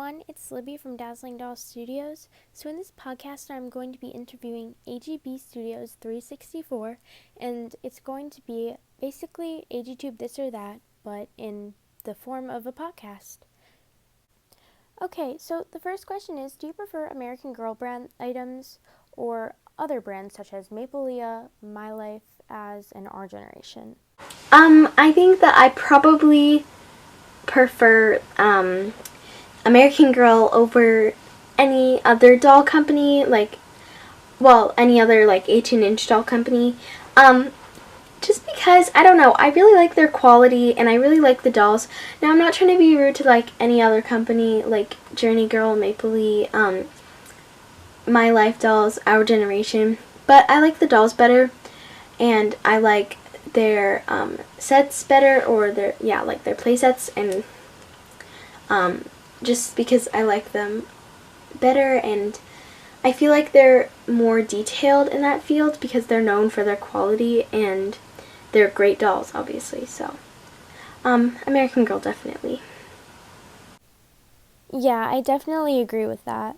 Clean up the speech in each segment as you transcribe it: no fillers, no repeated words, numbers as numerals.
everyone, it's Libby from Dazzling Dolls Studios. So in this podcast, I'm going to be interviewing Agbstudios 364, and it's going to be basically AGTube this or that, but in the form of a podcast. Okay, so the first question is, do you prefer American Girl brand items or other brands such as Maple Leah, My Life, As, and Our Generation? I think that I probably prefer American Girl over any other doll company, any other 18-inch doll company. Just because, I don't know, I really like their quality and I really like the dolls. Now, I'm not trying to be rude to any other company like Journey Girl, Maple Leah, My Life Dolls, Our Generation, but I like the dolls better, and I like their sets better, or their play sets, and just because I like them better, and I feel like they're more detailed in that field because they're known for their quality and they're great dolls, obviously. So American Girl, definitely. Yeah, I definitely agree with that.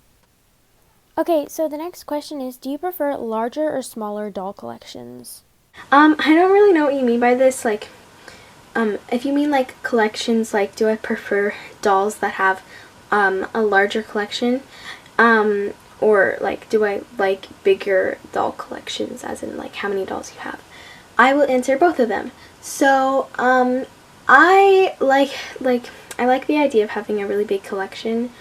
Okay, so the next question is, do you prefer larger or smaller doll collections? I don't really know what you mean by this. If you mean collections, do I prefer dolls that have a larger collection, or do I like bigger doll collections, as in how many dolls you have? I will answer both of them. So I like the idea of having a really big collection,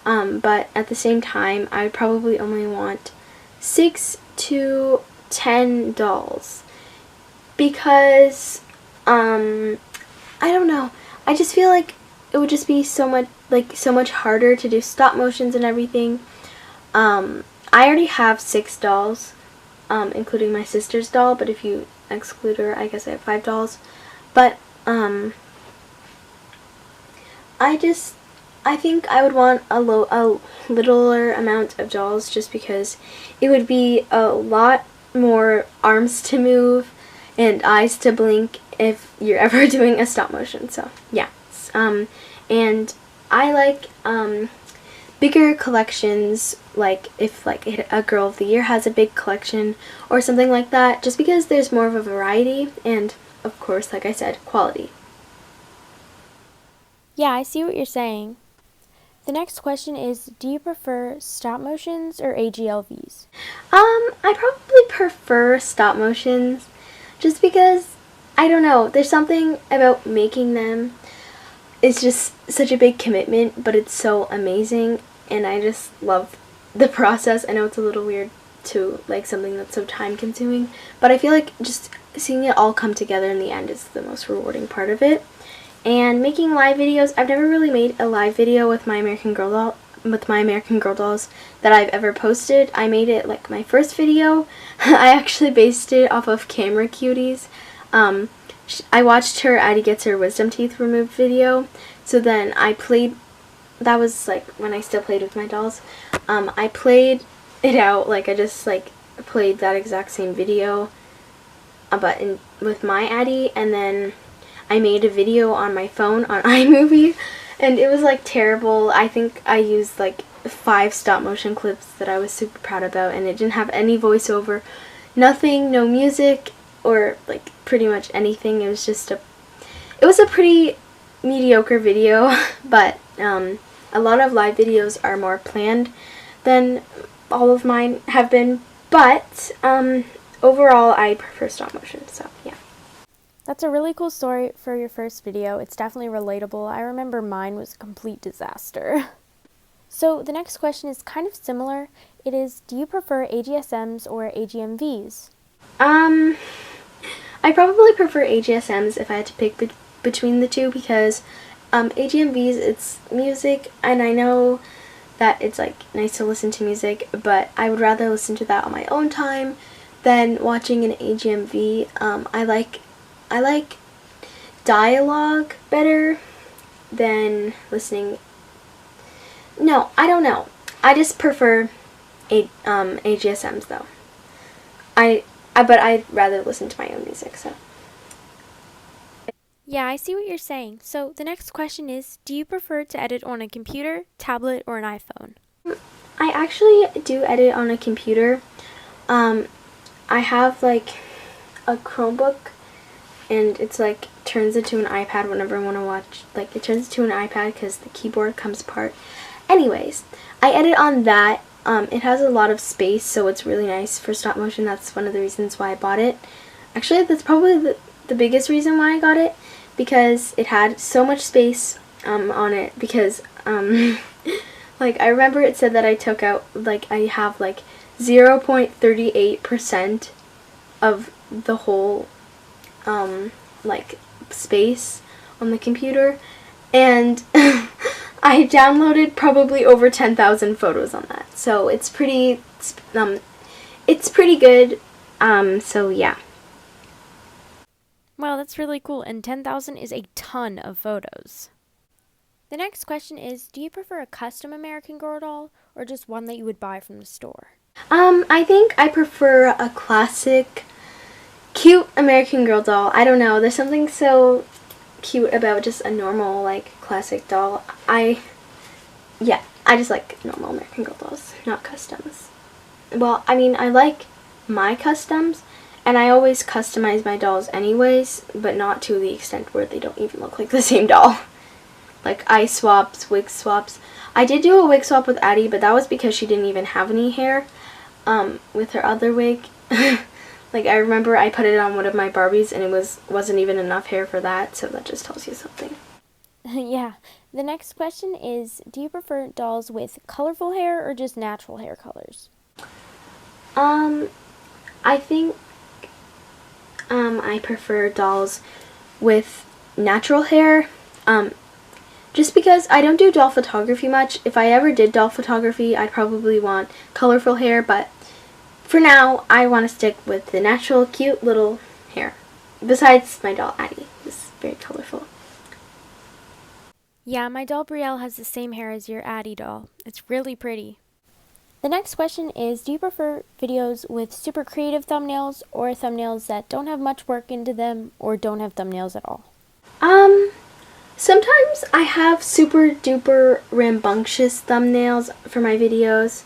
but at the same time I would probably only want 6 to 10 dolls, because I don't know, I just feel like it would just be so much harder to do stop motions and everything. I already have 6 dolls, including my sister's doll, but if you exclude her, I guess I have 5 dolls. But I think I would want a littler amount of dolls, just because it would be a lot more arms to move and eyes to blink if you're ever doing a stop motion. So yeah, and I like bigger collections, if a Girl of the Year has a big collection or something like that, just because there's more of a variety and, of course, like I said, quality. Yeah, I see what you're saying. The next question is, do you prefer stop motions or aglvs? I probably prefer stop motions, just because, I don't know, there's something about making them. It's just such a big commitment, but it's so amazing, and I just love the process. I know it's a little weird to something that's so time consuming, but I feel like just seeing it all come together in the end is the most rewarding part of it. And making live videos, I've never really made a live video with my American Girl dolls that I've ever posted. I made it my first video. I actually based it off of Camera Cuties. I watched her Addie Gets Her Wisdom Teeth Removed video, so then I played, that was when I still played with my dolls. I played it out, I just played that exact same video, but with my Addie, and then I made a video on my phone on iMovie, and it was terrible. I think I used 5 stop motion clips that I was super proud about, and it didn't have any voiceover, nothing, no music, or pretty much anything. It was just it was a pretty mediocre video, but a lot of live videos are more planned than all of mine have been, but overall I prefer stop motion, so yeah. That's a really cool story for your first video. It's definitely relatable. I remember mine was a complete disaster. So the next question is kind of similar. It is, do you prefer AGSMs or AGMVs? I probably prefer AGSMs if I had to pick between the two, because AGMVs, it's music, and I know that it's nice to listen to music, but I would rather listen to that on my own time than watching an AGMV. I like dialogue better than listening. No, I don't know. I just prefer AGSMs though. But I'd rather listen to my own music, so. Yeah, I see what you're saying. So the next question is, do you prefer to edit on a computer, tablet, or an iPhone? I actually do edit on a computer. I have like a Chromebook, and it's like turns into an iPad whenever I want to watch. Like it turns into an iPad because the keyboard comes apart. Anyways, I edit on that. It has a lot of space, so it's really nice for stop motion. That's one of the reasons why I bought it. Actually, that's probably the biggest reason why I got it, because it had so much space on it. Because like I remember it said that I took out, like I have like 0.38% of the whole like space on the computer, and I downloaded probably over 10,000 photos on that. So it's pretty good. So yeah. Wow, that's really cool, and 10,000 is a ton of photos. The next question is, do you prefer a custom American Girl doll or just one that you would buy from the store? I think I prefer a classic, cute American Girl doll. I don't know, there's something so cute about just a normal, like, classic doll. I just like normal American Girl dolls, not customs. Well, I mean, I like my customs, and I always customize my dolls anyways, but not to the extent where they don't even look like the same doll. Like eye swaps, wig swaps. I did do a wig swap with Addie, but that was because she didn't even have any hair with her other wig. Like I remember I put it on one of my Barbies and it wasn't even enough hair for that, so that just tells you something. Yeah. The next question is, do you prefer dolls with colorful hair or just natural hair colors? I think I prefer dolls with natural hair. Just because I don't do doll photography much. If I ever did doll photography, I'd probably want colorful hair, but for now, I want to stick with the natural, cute little hair. Besides my doll, Addie, is very colorful. Yeah, my doll Brielle has the same hair as your Addie doll. It's really pretty. The next question is, do you prefer videos with super creative thumbnails or thumbnails that don't have much work into them or don't have thumbnails at all? Sometimes I have super duper rambunctious thumbnails for my videos.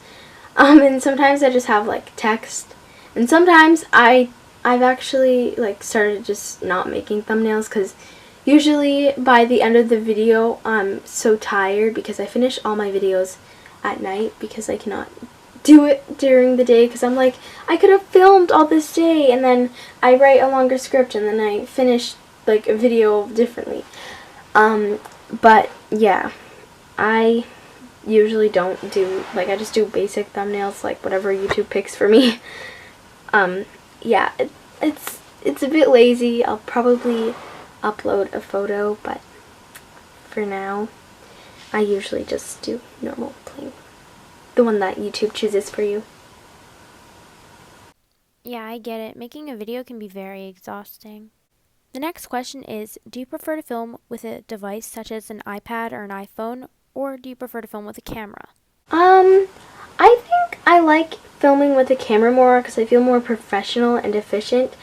And sometimes I just have like text. And sometimes I've actually like started just not making thumbnails because usually by the end of the video I'm so tired because I finish all my videos at night because I cannot do it during the day because I'm like, I could have filmed all this day, and then I write a longer script and then I finish like a video differently. But yeah, I usually don't do, like, I just do basic thumbnails, like whatever YouTube picks for me. Yeah, it's a bit lazy. I'll probably upload a photo, but for now, I usually just do normal plain, the one that YouTube chooses for you. Yeah, I get it. Making a video can be very exhausting. The next question is, do you prefer to film with a device such as an iPad or an iPhone, or do you prefer to film with a camera? I think I like filming with a camera more because I feel more professional and efficient.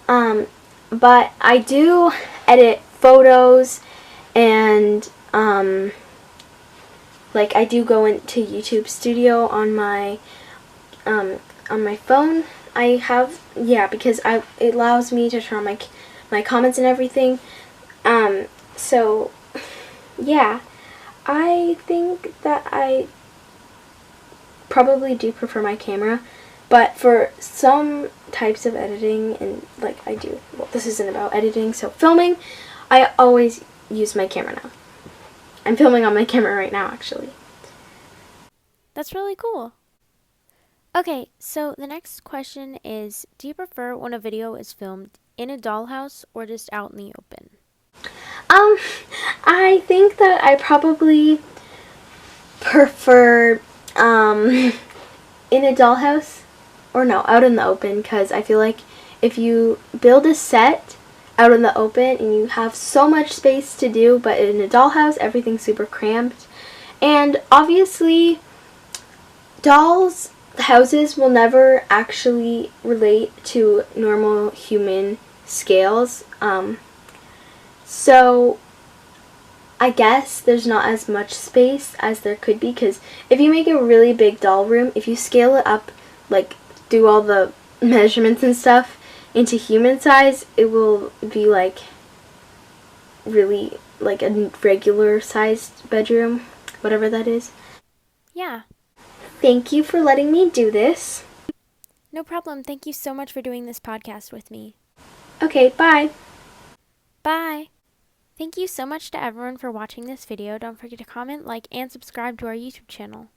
But I do edit photos and like I do go into YouTube Studio on my phone. I have, yeah, because it allows me to turn on my comments and everything. So yeah, I think that I probably do prefer my camera, but for some types of editing, and like well, this isn't about editing, so filming, I always use my camera now. I'm filming on my camera right now, actually. That's really cool. Okay, so the next question is, do you prefer when a video is filmed in a dollhouse or just out in the open? I think that I probably prefer in a dollhouse, or no, out in the open, because I feel like if you build a set out in the open and you have so much space to do, but in a dollhouse everything's super cramped, and obviously dolls houses will never actually relate to normal human scales, So I guess there's not as much space as there could be, because if you make a really big doll room, if you scale it up, like do all the measurements and stuff into human size, it will be like really like a regular sized bedroom, whatever that is. Yeah. Thank you for letting me do this. No problem. Thank you so much for doing this podcast with me. Okay, bye. Bye. Thank you so much to everyone for watching this video. Don't forget to comment, like, and subscribe to our YouTube channel.